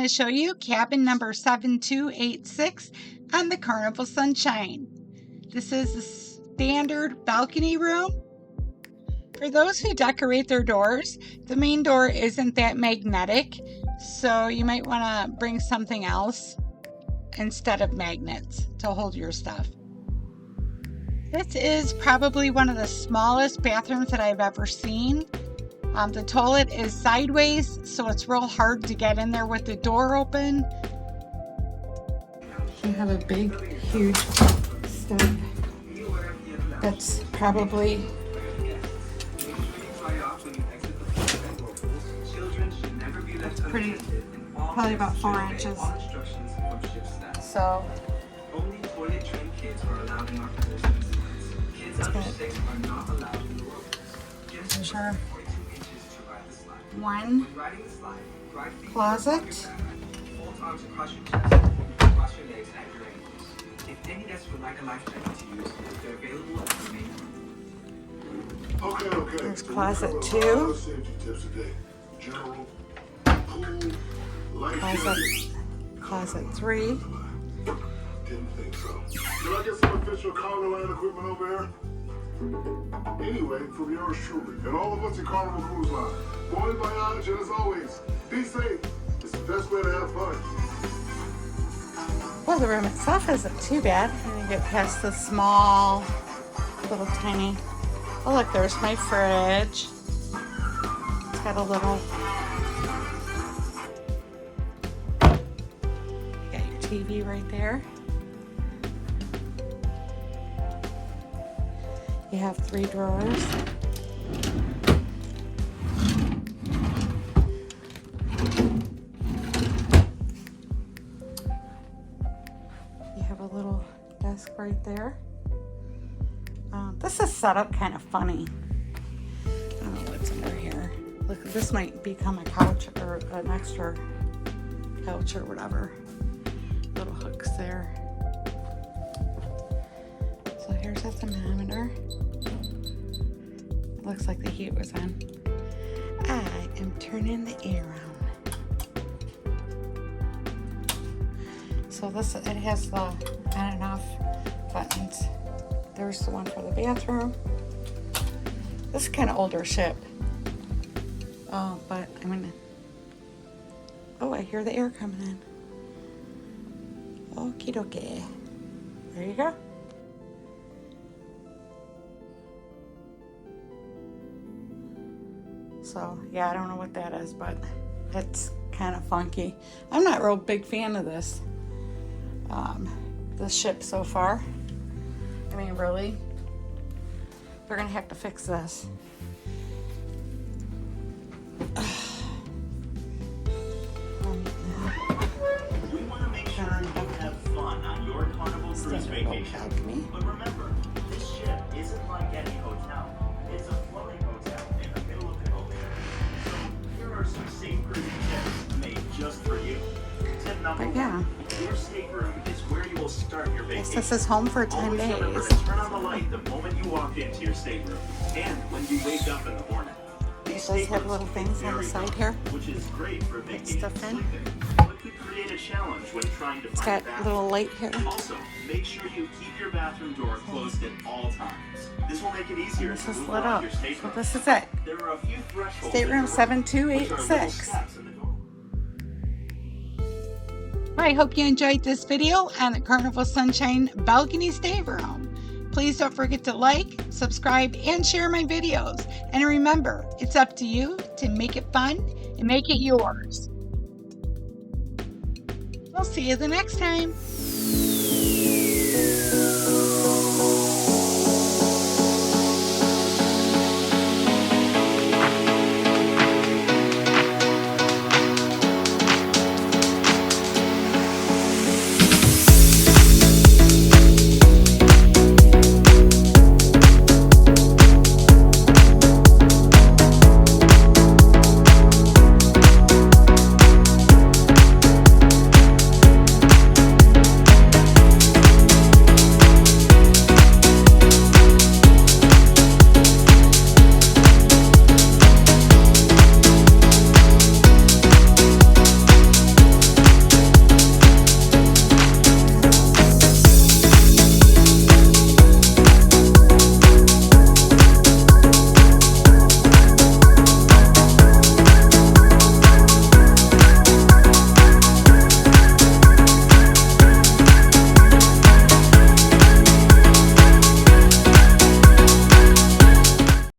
to show you cabin number 7286 on the Carnival Sunshine. This is the standard balcony room. For those who decorate their doors, the main door isn't that magnetic, so you might want to bring something else instead of magnets to hold your stuff. This is probably one of the smallest bathrooms that I've ever seen. The toilet is sideways, so it's real hard to get in there with the door open. You have a big, huge step. That's probably probably about 4 inches. So only toilet trained kids are allowed in our positions. Kids under 6 are not allowed in the room. Sure. One closet. Fold arms across your chest, cross your legs at your ankles. If any guests would like a life jacket to use, they're available at the main room. Okay. There's closet 2. Closet 3. Didn't think so. Did I get some official Carnival line equipment over here? Anyway, from yours truly, and all of us at Carnival Cruise Line, bon voyage, and as always, be safe. It's the best way to have fun. Well, the room itself isn't too bad. And you get past the small, little tiny. Oh, look, there's my fridge. It's got a little. You got your TV right there. You have 3 drawers. You have a little desk right there. This is set up kind of funny. I don't know what's under here. Look, this might become a couch or an extra couch or whatever. Little hooks there. So here's a thermometer. It looks like the heat was on. I am turning the air on. So this, it has the on and off buttons. There's the one for the bathroom. This is kind of older ship. Oh, but I mean, oh, I hear the air coming in. Okie dokie. There you go. So, yeah, I don't know what that is, but it's kind of funky. I'm not a real big fan of this ship so far. I mean, really, they're gonna have to fix this. We want to make sure you have fun on your Carnival cruise vacation. But remember, this ship isn't like any hotel. It's a floating hotel in the middle of the ocean. So here are some safe cruising tips made just for you. Tip number 1. Your stateroom is where you will start your vacation. This is home for 10 Always days. remember to turn on the light the moment you walk into your stateroom and when you wake up in the morning. These It does have staterooms little things on the vary side much, here. which is great for vacation stuff in. sleeping, but could create a challenge when trying to It's find got a a bathroom. little light here. Also, make sure you keep your bathroom door closed at all times. This will make it easier This to is move lit around up. your So stateroom. this is it. There are a few thresholds Stateroom in the room, which are little 7286. steps in the door. I hope you enjoyed this video on the Carnival Sunshine Balcony Stateroom. Please don't forget to like, subscribe, and share my videos. And remember, it's up to you to make it fun and make it yours. I'll see you the next time.